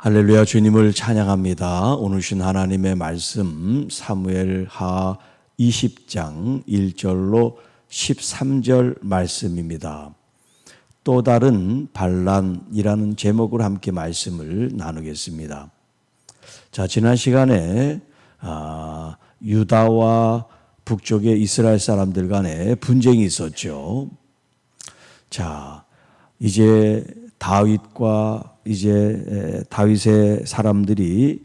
할렐루야, 주님을 찬양합니다. 오늘 주신 하나님의 말씀 사무엘하 20장 1절로 13절 말씀입니다. 또 다른 반란이라는 제목으로 함께 말씀을 나누겠습니다. 자, 지난 시간에 유다와 북쪽의 이스라엘 사람들 간에 분쟁이 있었죠. 자, 이제 다윗의 사람들이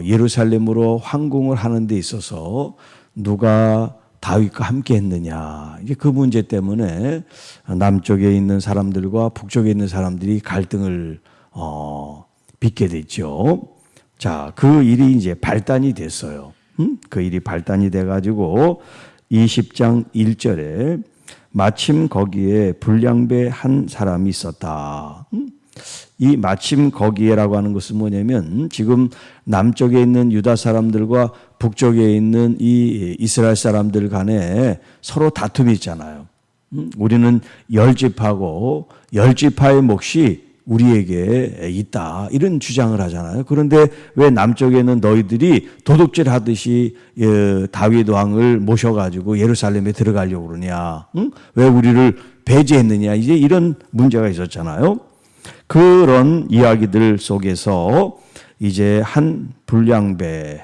예루살렘으로 황궁을 하는 데 있어서 누가 다윗과 함께 했느냐. 이제 그 문제 때문에 남쪽에 있는 사람들과 북쪽에 있는 사람들이 갈등을 빚게 됐죠. 자, 그 일이 이제 발단이 됐어요. 그 일이 발단이 돼가지고 20장 1절에 마침 거기에 불량배 한 사람이 있었다. 이 마침 거기에라고 하는 것은 뭐냐면 지금 남쪽에 있는 유다 사람들과 북쪽에 있는 이 이스라엘 사람들 간에 서로 다툼이 있잖아요. 우리는 10지파고 10지파의 몫이 우리에게 있다, 이런 주장을 하잖아요. 그런데 왜 남쪽에는 너희들이 도둑질 하듯이 다윗 왕을 모셔가지고 예루살렘에 들어가려고 그러냐? 왜 우리를 배제했느냐? 이제 이런 문제가 있었잖아요. 그런 이야기들 속에서 이제 한 불량배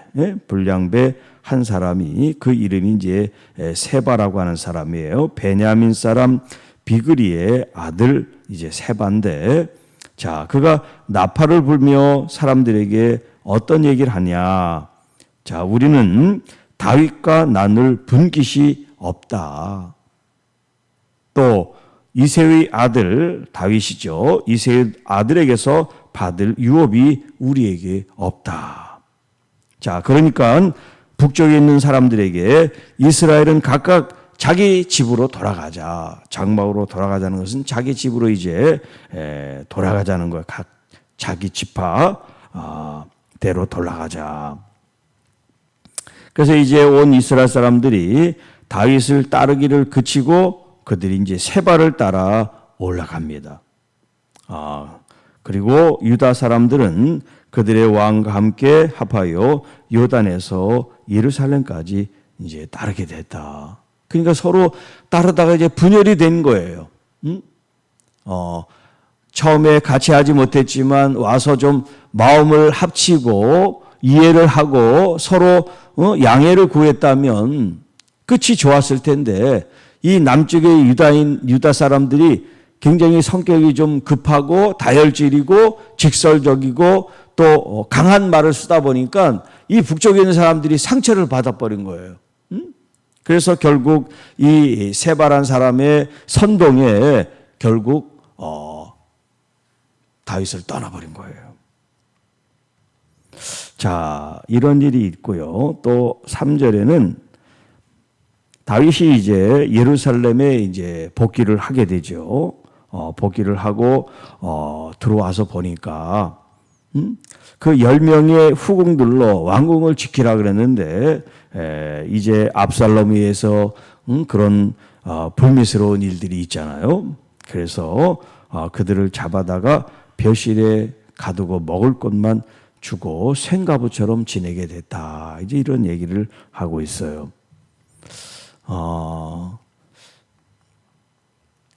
한 사람이, 그 이름이 이제 세바라고 하는 사람이에요. 베냐민 사람 비그리의 아들 이제 세바인데, 자, 그가 나팔을 불며 사람들에게 어떤 얘기를 하냐. 자, 우리는 다윗과 나눌 분깃이 없다. 또 이새의 아들 다윗이죠. 이새의 아들에게서 받을 유업이 우리에게 없다. 자, 그러니까 북쪽에 있는 사람들에게 이스라엘은 각각 자기 집으로 돌아가자. 장막으로 돌아가자는 것은 자기 집으로 이제 돌아가자는 거야. 각 자기 지파대로 돌아가자. 그래서 이제 온 이스라엘 사람들이 다윗을 따르기를 그치고 그들이 이제 세바를 따라 올라갑니다. 그리고 유다 사람들은 그들의 왕과 함께 합하여 요단에서 예루살렘까지 이제 따르게 됐다. 그러니까 서로 따르다가 이제 분열이 된 거예요. 처음에 같이 하지 못했지만 와서 좀 마음을 합치고 이해를 하고 서로 양해를 구했다면 끝이 좋았을 텐데, 이 남쪽의 유다 사람들이 굉장히 성격이 좀 급하고 다혈질이고 직설적이고 또 강한 말을 쓰다 보니까 이 북쪽에 있는 사람들이 상처를 받아버린 거예요. 그래서 결국 이 세바란 사람의 선동에 결국 다윗을 떠나버린 거예요. 자, 이런 일이 있고요. 또 3절에는 다윗이 이제 예루살렘에 이제 복귀를 하게 되죠. 복귀를 하고 들어와서 보니까 그 10명의 후궁들로 왕궁을 지키라 그랬는데 이제 압살롬에 의해서 그런 불미스러운 일들이 있잖아요. 그래서 그들을 잡아다가 벼실에 가두고 먹을 것만 주고 생가부처럼 지내게 됐다. 이제 이런 얘기를 하고 있어요.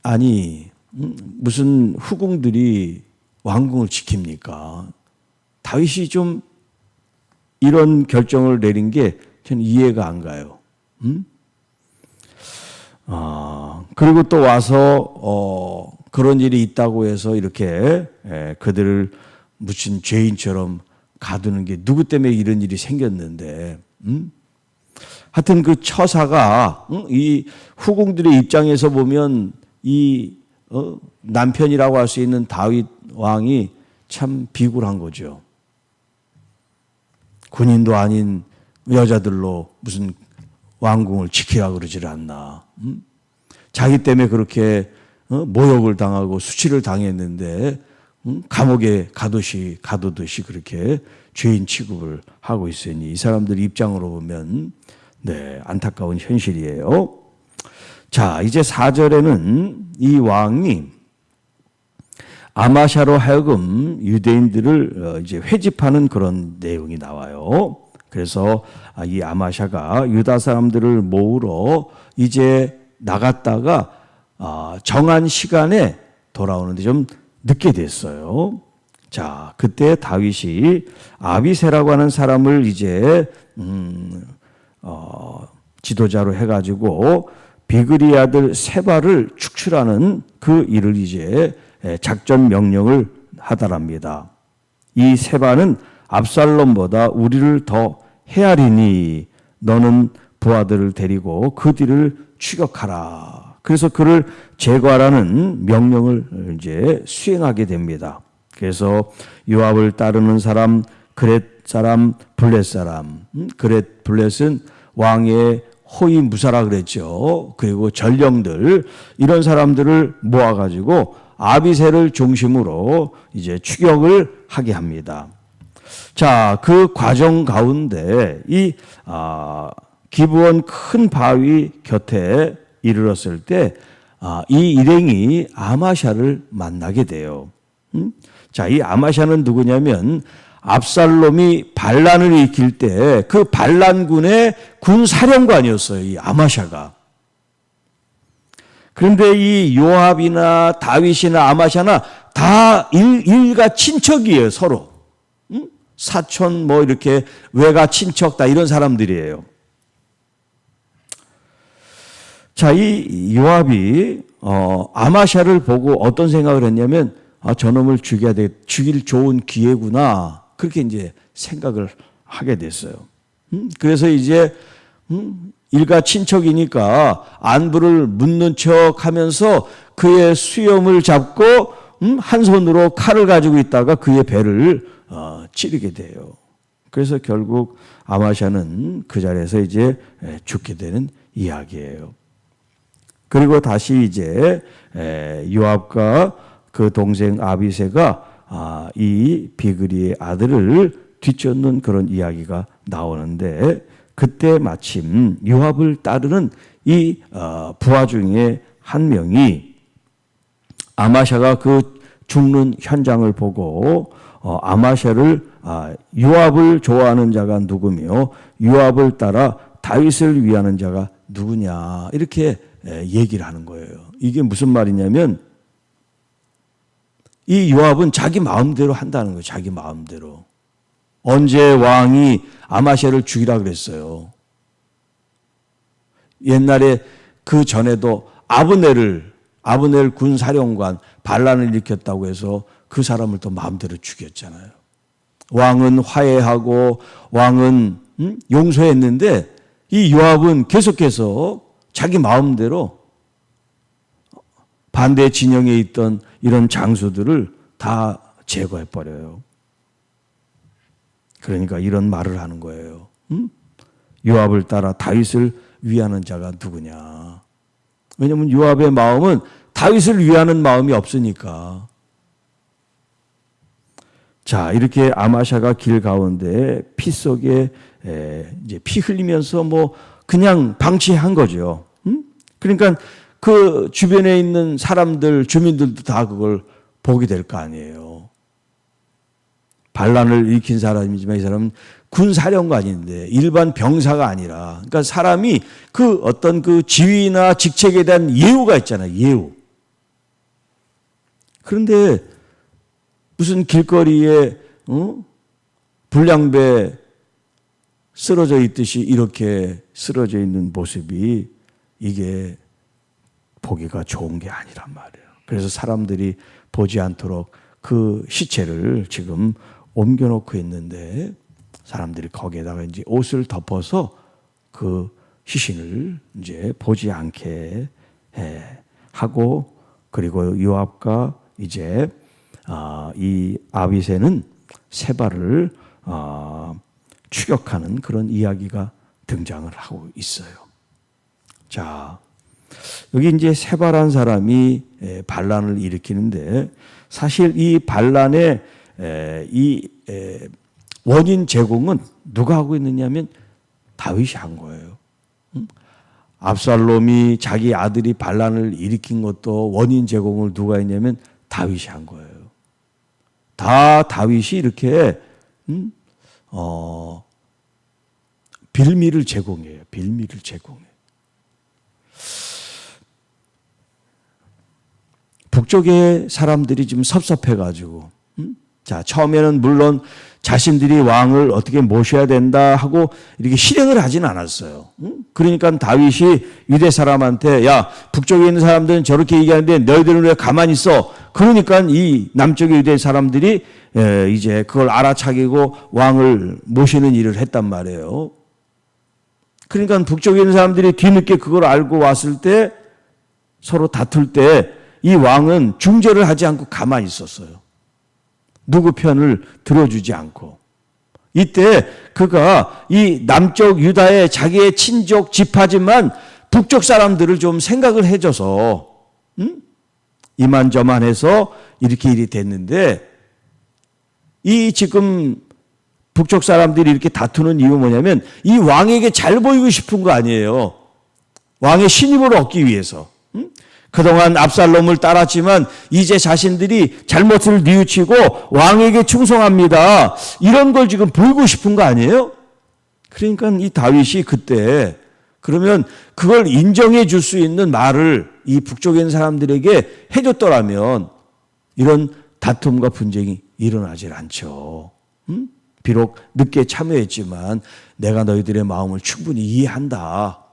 아니, 무슨 후궁들이 왕궁을 지킵니까? 다윗이 좀 이런 결정을 내린 게 저는 이해가 안 가요. 그리고 또 와서 그런 일이 있다고 해서 이렇게 그들을 무슨 죄인처럼 가두는 게, 누구 때문에 이런 일이 생겼는데, 하여튼 그 처사가, 이 후궁들의 입장에서 보면 이 남편이라고 할 수 있는 다윗 왕이 참 비굴한 거죠. 군인도 아닌 여자들로 무슨 왕궁을 지키라 그러질 않나. 자기 때문에 그렇게 모욕을 당하고 수치를 당했는데 감옥에 가두듯이 그렇게 죄인 취급을 하고 있으니 이 사람들 입장으로 보면 안타까운 현실이에요. 자, 이제 4절에는 이 왕이 아마샤로 하여금 유대인들을 이제 회집하는 그런 내용이 나와요. 그래서 이 아마샤가 유다 사람들을 모으러 이제 나갔다가 정한 시간에 돌아오는데 좀 늦게 됐어요. 자, 그때 다윗이 아비새라고 하는 사람을 이제 지도자로 해가지고 비그리 아들 세바를 축출하는 그 일을 이제 작전 명령을 하더랍니다. 이 세바는 압살롬보다 우리를 더 헤아리니 너는 부하들을 데리고 그 뒤를 추격하라. 그래서 그를 제거하라는 명령을 이제 수행하게 됩니다. 그래서 요압을 따르는 사람, 그렛 사람, 블렛 사람, 그렛 블렛은 왕의 호위 무사라 그랬죠. 그리고 전령들 이런 사람들을 모아가지고 아비새를 중심으로 이제 추격을 하게 합니다. 자, 그 과정 가운데 이 기브온 큰 바위 곁에 이르렀을 때 이 일행이 아마샤를 만나게 돼요. 자, 이 아마샤는 누구냐면 압살롬이 반란을 일으킬 때 그 반란군의 군사령관이었어요. 이 아마샤가. 그런데 이 요압이나 다윗이나 아마샤나 다 일가 친척이에요, 서로. 사촌 뭐 이렇게 외가 친척 다 이런 사람들이에요. 자, 이 요압이 아마샤를 보고 어떤 생각을 했냐면 저놈을 죽여야 돼. 죽일 좋은 기회구나. 그렇게 이제 생각을 하게 됐어요. 그래서 이제 일가 친척이니까 안부를 묻는 척 하면서 그의 수염을 잡고 한 손으로 칼을 가지고 있다가 그의 배를 찌르게 돼요. 그래서 결국 아마샤는 그 자리에서 이제 죽게 되는 이야기예요. 그리고 다시 이제 요압과 그 동생 아비새가 이 비그리의 아들을 뒤쫓는 그런 이야기가 나오는데 그때 마침 요압을 따르는 이 부하 중에 한 명이 아마샤가 그 죽는 현장을 보고 아마샤를 요압을 좋아하는 자가 누구며 요압을 따라 다윗을 위하는 자가 누구냐 이렇게 얘기를 하는 거예요. 이게 무슨 말이냐면 이 요압은 자기 마음대로 한다는 거예요. 자기 마음대로. 언제 왕이 아마샤를 죽이라 그랬어요. 옛날에 그 전에도 아브넬 군사령관 반란을 일으켰다고 해서 그 사람을 또 마음대로 죽였잖아요. 왕은 화해하고 왕은 용서했는데 이 요압은 계속해서 자기 마음대로 반대 진영에 있던 이런 장수들을 다 제거해버려요. 그러니까 이런 말을 하는 거예요. 요압을 따라 다윗을 위하는 자가 누구냐. 왜냐하면 요압의 마음은 다윗을 위하는 마음이 없으니까. 자, 이렇게 아마샤가 길 가운데 피 속에 이제 피 흘리면서 뭐 그냥 방치한 거죠. 그러니까 그 주변에 있는 사람들, 주민들도 다 그걸 보게 될 거 아니에요. 반란을 일으킨 사람이지만 이 사람은 군사령관인데 일반 병사가 아니라, 그러니까 사람이 그 어떤 그 지위나 직책에 대한 예우가 있잖아요. 예우. 그런데 무슨 길거리에 불량배 쓰러져 있듯이 이렇게 쓰러져 있는 모습이 이게 보기가 좋은 게 아니란 말이에요. 그래서 사람들이 보지 않도록 그 시체를 지금 옮겨놓고 있는데 사람들이 거기에다가 이제 옷을 덮어서 그 시신을 이제 보지 않게 하고, 그리고 요압과 이제 이 아비새는 세바를 추격하는 그런 이야기가 등장을 하고 있어요. 자, 여기 이제 세바란 사람이 반란을 일으키는데 사실 이 반란의 이 원인 제공은 누가 하고 있느냐면 다윗이 한 거예요. 압살롬이 자기 아들이 반란을 일으킨 것도 원인 제공을 누가 했냐면 다윗이 한 거예요. 다 다윗이 이렇게 빌미를 제공해요. 빌미를 제공해요. 북쪽의 사람들이 지금 섭섭해가지고, 자, 처음에는 물론 자신들이 왕을 어떻게 모셔야 된다 하고 이렇게 실행을 하진 않았어요. 그러니까 다윗이 유대 사람한테, 야, 북쪽에 있는 사람들은 저렇게 얘기하는데 너희들은 왜 가만히 있어? 그러니까 이 남쪽의 유대 사람들이 이제 그걸 알아차리고 왕을 모시는 일을 했단 말이에요. 그러니까 북쪽에 있는 사람들이 뒤늦게 그걸 알고 왔을 때 서로 다툴 때 이 왕은 중재를 하지 않고 가만히 있었어요. 누구 편을 들어주지 않고. 이때 그가 이 남쪽 유다의 자기의 친족 지파지만 북쪽 사람들을 좀 생각을 해줘서 이만저만해서 이렇게 일이 됐는데, 이 지금 북쪽 사람들이 이렇게 다투는 이유 뭐냐면 이 왕에게 잘 보이고 싶은 거 아니에요. 왕의 신임을 얻기 위해서. 그동안 압살롬을 따랐지만 이제 자신들이 잘못을 뉘우치고 왕에게 충성합니다. 이런 걸 지금 보이고 싶은 거 아니에요? 그러니까 이 다윗이 그때 그러면 그걸 인정해 줄 수 있는 말을 이 북쪽에 있는 사람들에게 해줬더라면 이런 다툼과 분쟁이 일어나질 않죠. 비록 늦게 참여했지만 내가 너희들의 마음을 충분히 이해한다.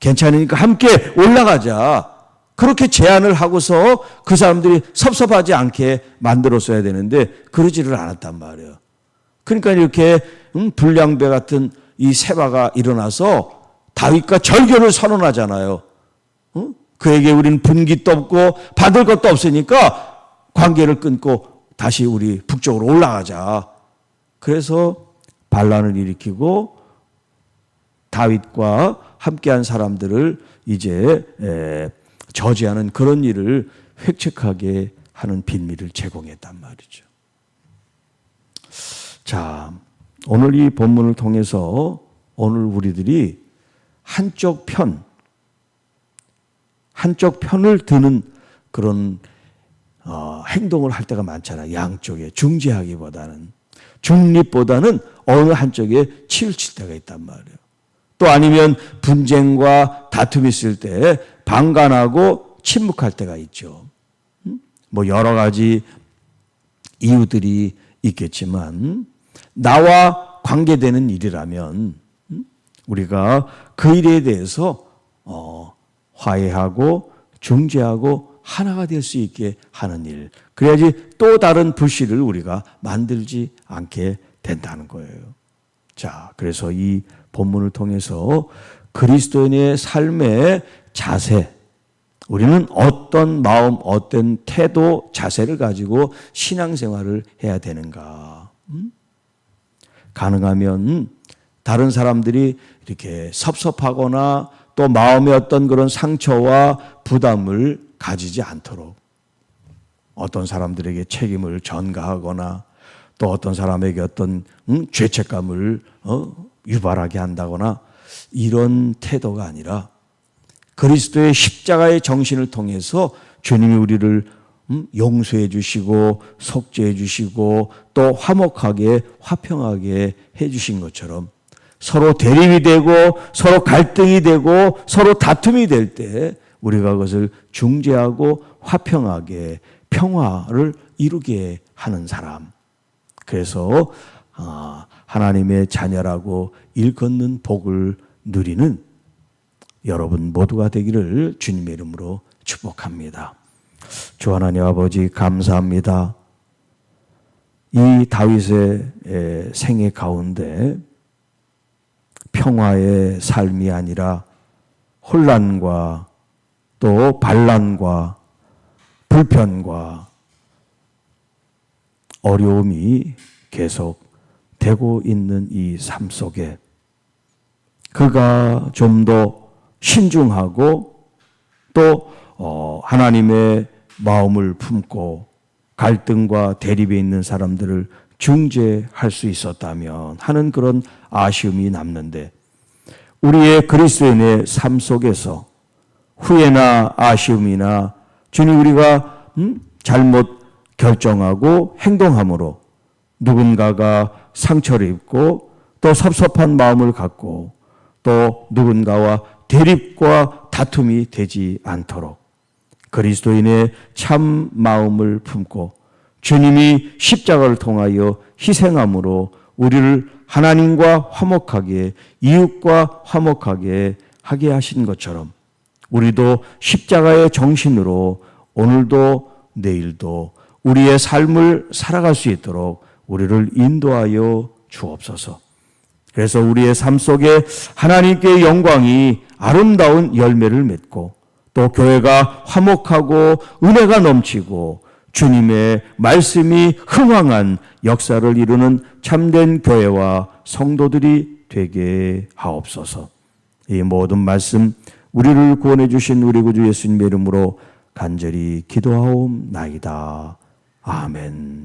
괜찮으니까 함께 올라가자. 그렇게 제안을 하고서 그 사람들이 섭섭하지 않게 만들었어야 되는데 그러지를 않았단 말이에요. 그러니까 이렇게 불량배 같은 이 세바가 일어나서 다윗과 절교를 선언하잖아요. 그에게 우리는 분깃도 없고 받을 것도 없으니까 관계를 끊고 다시 우리 북쪽으로 올라가자. 그래서 반란을 일으키고 다윗과 함께한 사람들을 이제 저지하는 그런 일을 획책하게 하는 빌미를 제공했단 말이죠. 자, 오늘 이 본문을 통해서 오늘 우리들이 한쪽 편을 드는 그런 행동을 할 때가 많잖아요. 양쪽에 중재하기보다는, 중립보다는 어느 한쪽에 치우칠 때가 있단 말이에요. 또 아니면 분쟁과 다툼이 있을 때 방관하고 침묵할 때가 있죠. 뭐 여러 가지 이유들이 있겠지만 나와 관계되는 일이라면 우리가 그 일에 대해서 화해하고 중재하고 하나가 될 수 있게 하는 일. 그래야지 또 다른 불씨를 우리가 만들지 않게 된다는 거예요. 자, 그래서 이 본문을 통해서 그리스도인의 삶의 자세, 우리는 어떤 마음, 어떤 태도, 자세를 가지고 신앙생활을 해야 되는가. 가능하면 다른 사람들이 이렇게 섭섭하거나 또 마음의 어떤 그런 상처와 부담을 가지지 않도록 어떤 사람들에게 책임을 전가하거나 또 어떤 사람에게 어떤 죄책감을 유발하게 한다거나 이런 태도가 아니라 그리스도의 십자가의 정신을 통해서 주님이 우리를 용서해 주시고 속죄해 주시고 또 화목하게 화평하게 해 주신 것처럼 서로 대립이 되고 서로 갈등이 되고 서로 다툼이 될 때 우리가 그것을 중재하고 화평하게 평화를 이루게 하는 사람. 그래서 하나님의 자녀라고 일컫는 복을 누리는 여러분 모두가 되기를 주님의 이름으로 축복합니다. 주 하나님 아버지 감사합니다. 이 다윗의 생애 가운데 평화의 삶이 아니라 혼란과 또 반란과 불편과 어려움이 계속 되고 있는 이 삶 속에 그가 좀 더 신중하고 또 하나님의 마음을 품고 갈등과 대립에 있는 사람들을 중재할 수 있었다면 하는 그런 아쉬움이 남는데 우리의 그리스도인의 삶 속에서 후회나 아쉬움이나 주님 우리가 잘못 결정하고 행동함으로 누군가가 상처를 입고 또 섭섭한 마음을 갖고 또 누군가와 대립과 다툼이 되지 않도록 그리스도인의 참 마음을 품고 주님이 십자가를 통하여 희생함으로 우리를 하나님과 화목하게 이웃과 화목하게 하게 하신 것처럼 우리도 십자가의 정신으로 오늘도 내일도 우리의 삶을 살아갈 수 있도록 우리를 인도하여 주옵소서. 그래서 우리의 삶 속에 하나님께 영광이 아름다운 열매를 맺고 또 교회가 화목하고 은혜가 넘치고 주님의 말씀이 흥왕한 역사를 이루는 참된 교회와 성도들이 되게 하옵소서. 이 모든 말씀 우리를 구원해 주신 우리 구주 예수님의 이름으로 간절히 기도하옵나이다. 아멘.